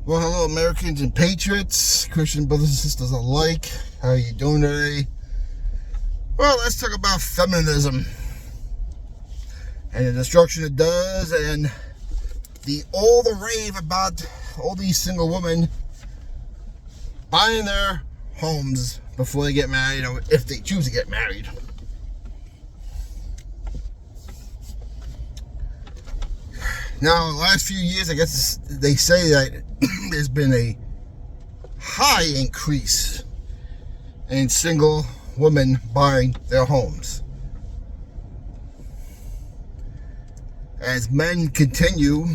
Well, hello, Americans and patriots, Christian brothers and sisters alike. How are you doing today? Well, let's talk about feminism and the destruction it does, and all the rave about all these single women buying their homes before they get married, or if they choose to get married. Now, in the last few years, I guess they say that there's been a high increase in single women buying their homes. As men continue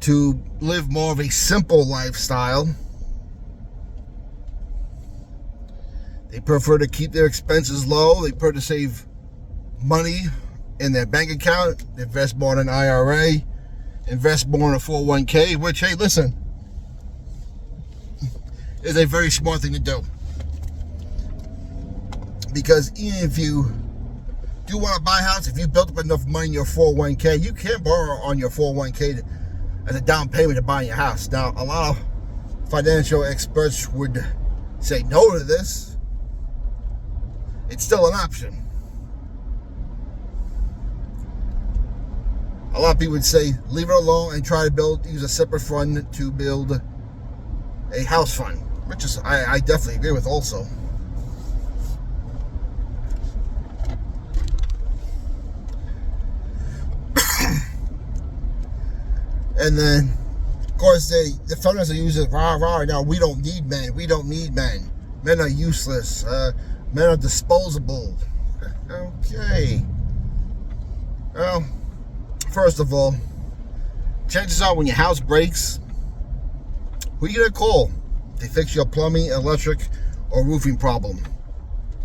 to live more of a simple lifestyle, they prefer to keep their expenses low, they prefer to save money in their bank account, invest more in an IRA, invest more in a 401k, which, hey, listen, is a very smart thing to do. Because even if you do want to buy a house, if you built up enough money in your 401k, you can borrow on your 401k as a down payment to buy your house. Now, a lot of financial experts would say no to this. It's still an option. A lot of people would say leave it alone and try to use a separate fund to build a house fund, which is I definitely agree with also. And then, of course, the feminists are using rah. Now, we don't need men. We don't need men. Men are useless. Men are disposable. Okay. Well, first of all, chances are when your house breaks, who are you going to call to fix your plumbing, electric, or roofing problem?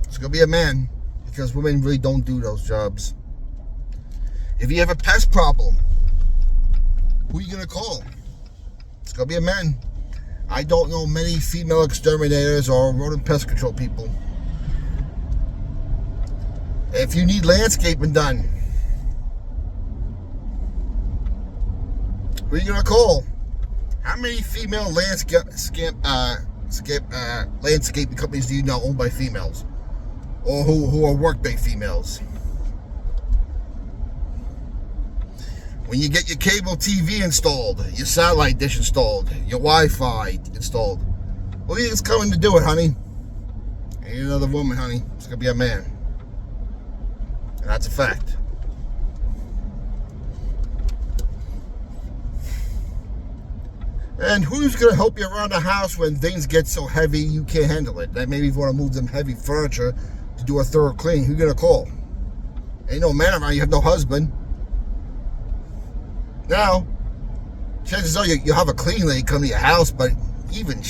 It's going to be a man, because women really don't do those jobs. If you have a pest problem, who are you going to call? It's going to be a man. I don't know many female exterminators or rodent pest control people. If you need landscaping done, who are you going to call? How many female landscaping companies do you know owned by females? Or who are worked by females? When you get your cable TV installed, your satellite dish installed, your Wi-Fi installed, who do you think's coming to do it, honey? Ain't another woman, honey. It's going to be a man. And that's a fact. And who's going to help you around the house when things get so heavy you can't handle it? That maybe if you want to move them heavy furniture to do a thorough clean, who you going to call? Ain't no man around, you have no husband. Now, chances are you have a cleaning lady come to your house, but even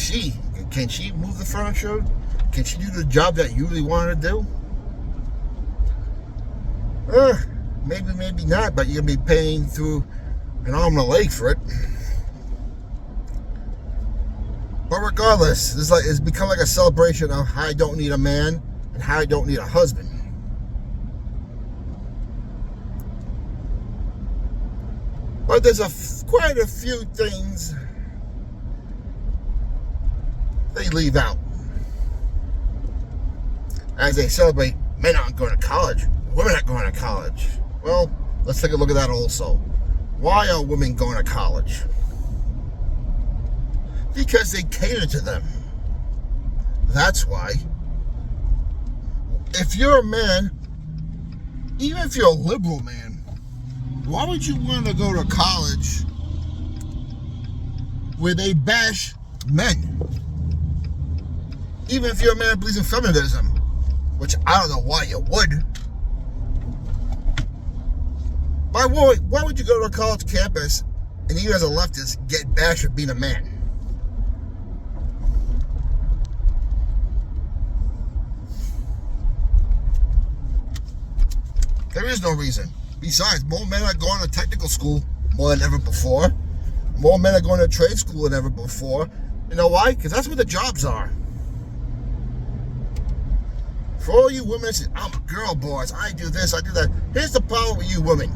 can she move the furniture? Can she do the job that you really want her to do? Maybe not, but you're going to be paying through an arm and a leg for it. But regardless, it's become like a celebration of how I don't need a man and how I don't need a husband. But there's quite a few things they leave out as they celebrate men aren't going to college, women aren't going to college. Well, let's take a look at that also. Why are women going to college? Because they cater to them. That's why. If you're a man, even if you're a liberal man, why would you want to go to college where they bash men? Even if you're a man who believes in feminism, which I don't know why you would. Why would you go to a college campus and you as a leftist get bashed for being a man? There is no reason. Besides, more men are going to technical school more than ever before. More men are going to trade school than ever before. You know why? Because that's where the jobs are. For all you women that say, I'm a girl boss, I do this, I do that. Here's the problem with you women.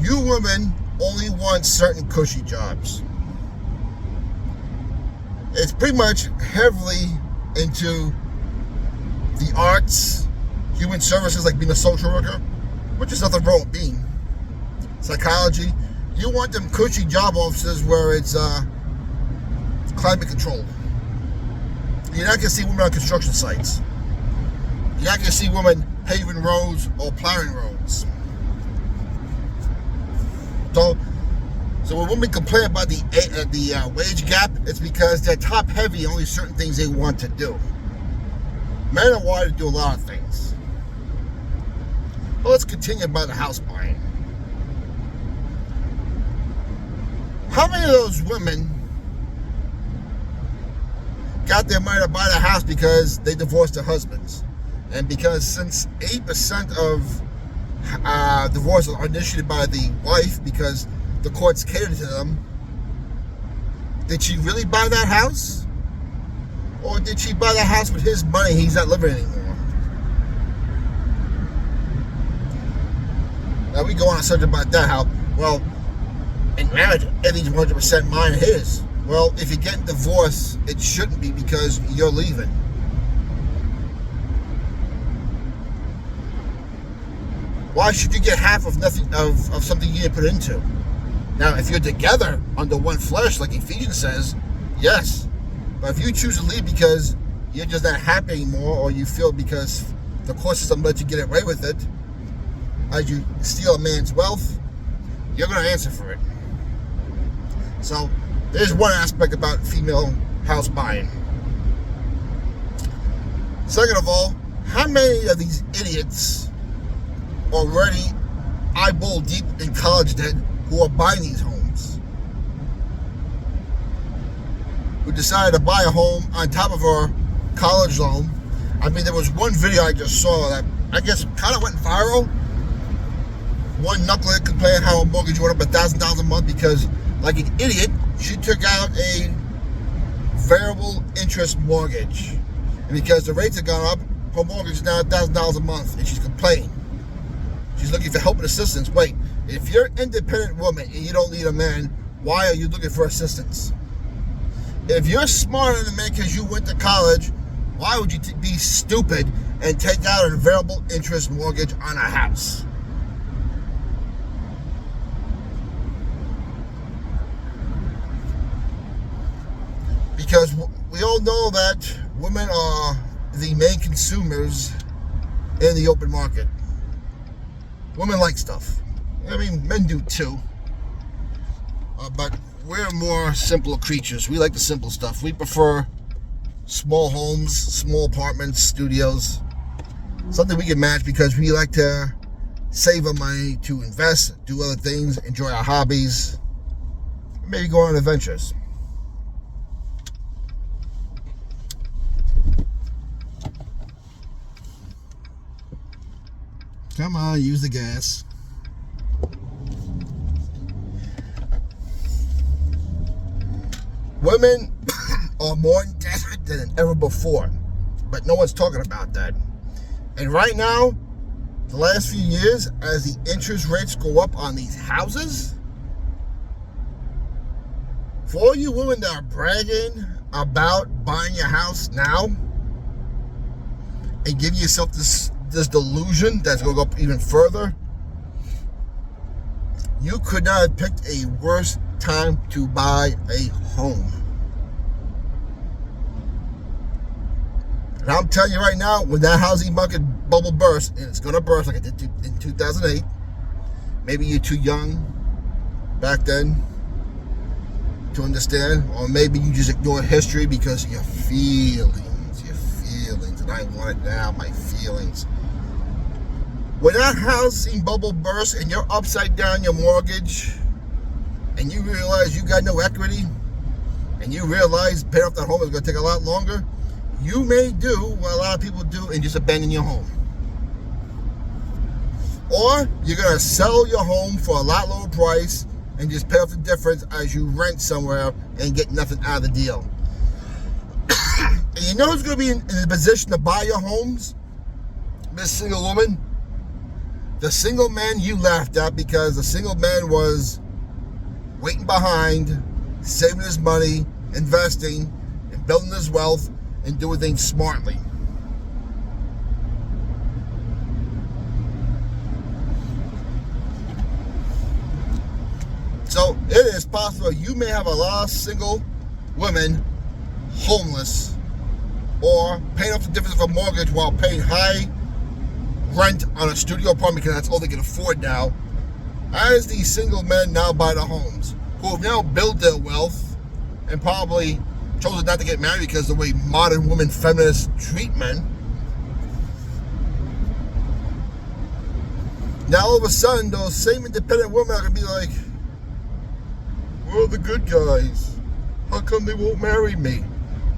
You women only want certain cushy jobs. It's pretty much heavily into the arts, human services, like being a social worker, which is nothing wrong with being. Psychology. You want them cushy job offices where it's climate control. You're not going to see women on construction sites. You're not going to see women paving roads or plowing roads. So when women complain about the wage gap, it's because they're top heavy on only certain things they want to do. Men are wired to do a lot of things. But let's continue about the house buying. How many of those women got their money to buy the house because they divorced their husbands? And because since 8% of divorces are initiated by the wife because the courts cater to them, did she really buy that house? Or did she buy the house with his money? He's not living anymore. Now we go on a subject about that, how, well, in marriage, everything's 100% mine and his. Well, if you're getting divorced, it shouldn't be because you're leaving. Why should you get half of nothing of something you didn't put into? Now, if you're together under one flesh, like Ephesians says, yes. But if you choose to leave because you're just not happy anymore, or you feel because the court system let you get away with it, as you steal a man's wealth, you're going to answer for it. So, there's one aspect about female house buying. Second of all, how many of these idiots already eyeball deep in college debt who are buying these homes, who decided to buy a home on top of our college loan? I mean, there was one video I just saw that I guess kind of went viral. One knucklehead complaining how a mortgage went up $1,000 a month because, like an idiot, she took out a variable interest mortgage. And because the rates have gone up, her mortgage is now $1,000 a month, and she's complaining. She's looking for help and assistance. Wait, if you're an independent woman and you don't need a man, why are you looking for assistance? If you're smarter than a man because you went to college, why would you be stupid and take out a variable interest mortgage on a house? Because we all know that women are the main consumers in the open market. Women like stuff. I mean, men do too. But we're more simple creatures. We like the simple stuff. We prefer small homes, small apartments, studios. Something we can match because we like to save our money to invest, do other things, enjoy our hobbies, maybe go on adventures. Come on, use the gas. Women are more in debt than ever before, but no one's talking about that. And right now, the last few years, as the interest rates go up on these houses, for all you women that are bragging about buying your house now and giving yourself this delusion that's going to go up even further, you could not have picked a worse time to buy a home. And I'm telling you right now, when that housing market bubble bursts, and it's going to burst like it did in 2008, maybe you're too young back then to understand, or maybe you just ignore history because your feelings, and I want it now, my feelings. When that housing bubble bursts and you're upside down your mortgage, and you realize you got no equity, and you realize paying off that home is going to take a lot longer, you may do what a lot of people do and just abandon your home. Or you're going to sell your home for a lot lower price and just pay off the difference as you rent somewhere and get nothing out of the deal. And you know who's going to be in the position to buy your homes? Miss Single Woman? The single man you laughed at because the single man was waiting behind, saving his money, investing, building his wealth and doing things smartly. So it is possible you may have a lot of single women homeless or paying off the difference of a mortgage while paying high rent on a studio apartment because that's all they can afford now, as these single men now buy the homes, who have now built their wealth and probably chosen not to get married because of the way modern women feminists treat men. Now all of a sudden, those same independent women are going to be like, we're the good guys. How come they won't marry me?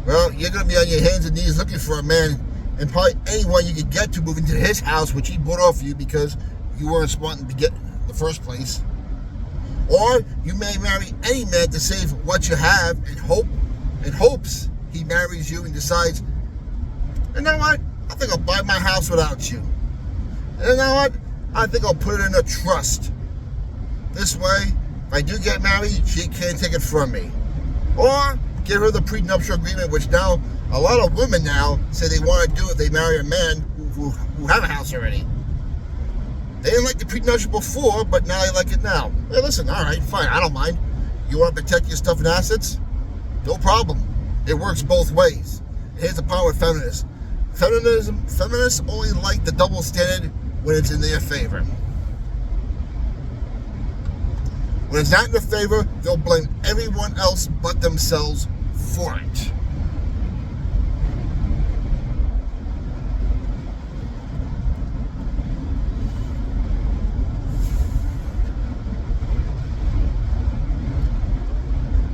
Well, you're going to be on your hands and knees looking for a man, and probably anyone you could get to move into his house, which he bought off you because you weren't smart to get in the first place. Or you may marry any man to save what you have in hopes he marries you and decides, you know what? I think I'll buy my house without you. And you know what? I think I'll put it in a trust. This way, if I do get married, she can't take it from me. Or give her the prenuptial agreement, which now a lot of women now say they want to do if they marry a man who have a house already. They didn't like the prenuptial before, but now they like it now. Hey, listen, all right, fine, I don't mind. You want to protect your stuff and assets? No problem. It works both ways. Here's the problem with feminists. Feminists only like the double standard when it's in their favor. When it's not in their favor, they'll blame everyone else but themselves for it.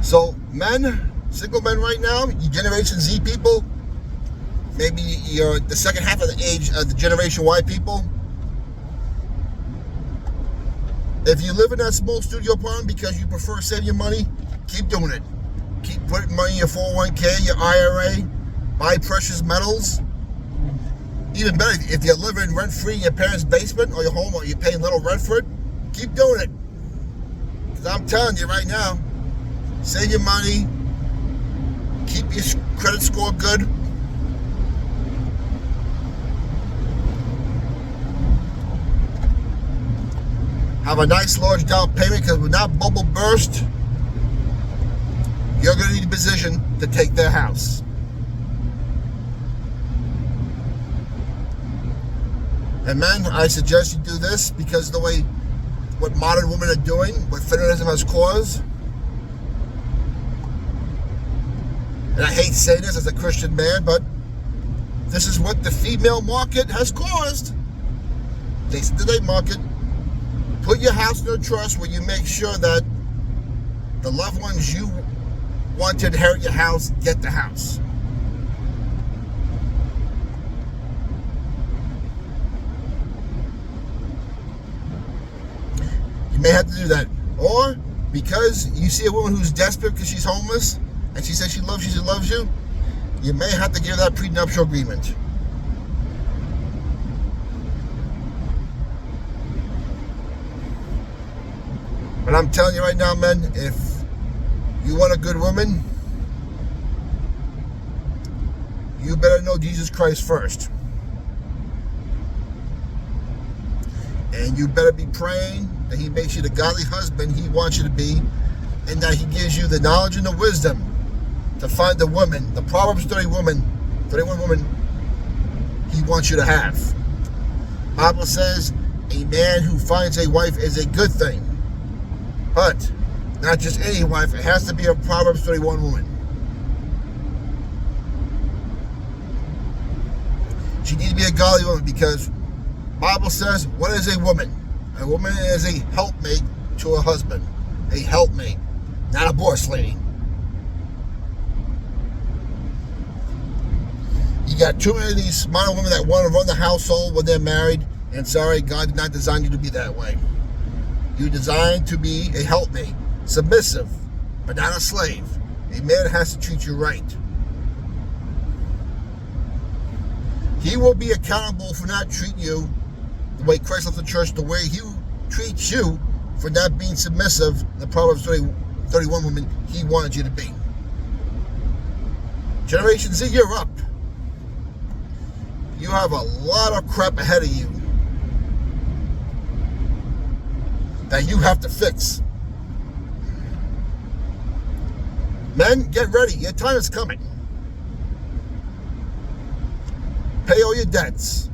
So men, single men right now, you Generation Z people, maybe you're the second half of the age of the Generation Y people. If you live in that small studio apartment because you prefer saving your money, keep doing it. Keep putting money in your 401k, your IRA, buy precious metals. Even better, if you're living rent-free in your parents' basement or your home or you're paying little rent for it, keep doing it. Because I'm telling you right now, save your money, keep your credit score good. Have a nice large down payment, because when that bubble burst, you're going to need a position to take their house. And men, I suggest you do this because of the way what modern women are doing, what feminism has caused. And I hate saying this as a Christian man, but this is what the female market has caused. Jason Today market. Put your house in a trust where you make sure that the loved ones you want to inherit your house get the house. You may have to do that. Or because you see a woman who's desperate because she's homeless and she says she loves you, you may have to give her that prenuptial agreement. But I'm telling you right now, men, if you want a good woman, you better know Jesus Christ first. And you better be praying that he makes you the godly husband he wants you to be, and that he gives you the knowledge and the wisdom to find the woman, the Proverbs 31 woman he wants you to have. The Bible says a man who finds a wife is a good thing. But not just any wife, it has to be a Proverbs 31 woman. She needs to be a godly woman, because the Bible says, what is a woman? A woman is a helpmate to a husband. A helpmate, not a boss lady. You got too many of these modern women that want to run the household when they're married, and sorry, God did not design you to be that way. You're designed to be a helpmate, submissive, but not a slave. A man has to treat you right. He will be accountable for not treating you the way Christ left the church, the way he treats you for not being submissive, the Proverbs 31 woman he wanted you to be. Generation Z, you're up. You have a lot of crap ahead of you that you have to fix. Men, get ready. Your time is coming. Pay all your debts.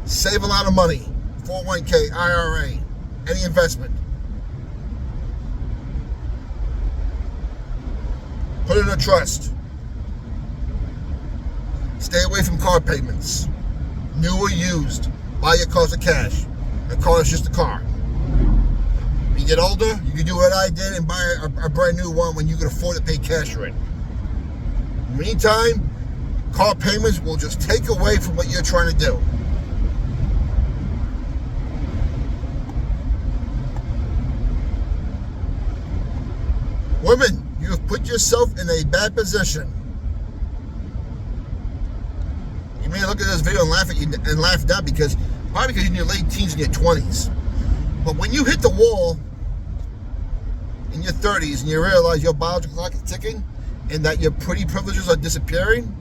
Save a lot of money. 401k, IRA, any investment. Put it in a trust. Stay away from car payments. New or used. Buy your cars with cash. A car is just a car. When you get older, you can do what I did and buy a brand new one when you can afford to pay cash for it. In the meantime, car payments will just take away from what you're trying to do. Women, you have put yourself in a bad position. You may look at this video and laugh at you and laugh now probably because you're in your late teens and your 20s. But when you hit the wall in your 30s and you realize your biological clock is ticking and that your pretty privileges are disappearing,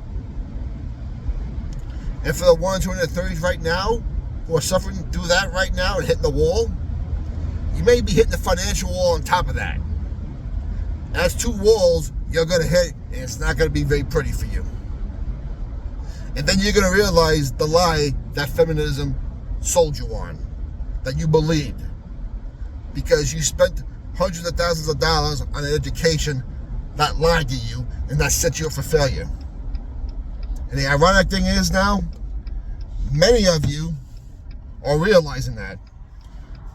and for the ones who are in their 30s right now, who are suffering through that right now and hitting the wall, you may be hitting the financial wall on top of that. That's two walls you're going to hit, and it's not going to be very pretty for you. And then you're going to realize the lie that feminism sold you on, that you believed, because you spent hundreds of thousands of dollars on an education that lied to you and that set you up for failure. And the ironic thing is now, many of you are realizing that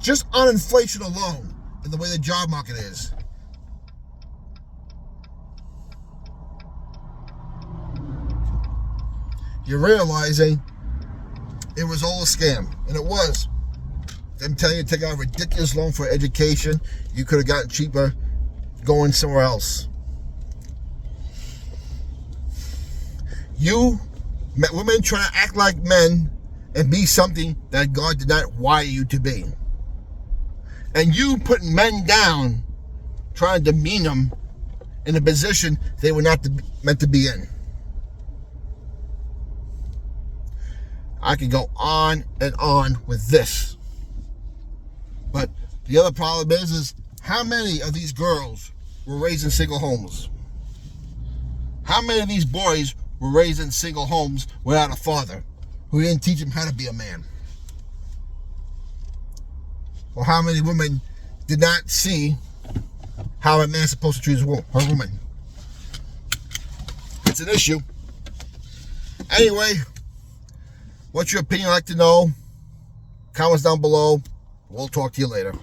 just on inflation alone and the way the job market is. You're realizing it was all a scam, and it was. Them telling you to take out a ridiculous loan for education, you could have gotten cheaper going somewhere else. Women trying to act like men and be something that God did not wire you to be. And you putting men down, trying to demean them in a position they were not meant to be in. I could go on and on with this. But the other problem is how many of these girls were raised in single homes? How many of these boys were raised in single homes without a father who didn't teach them how to be a man? Or how many women did not see how a man's supposed to treat her woman? It's an issue. Anyway, what's your opinion? I'd like to know. Comments down below. We'll talk to you later.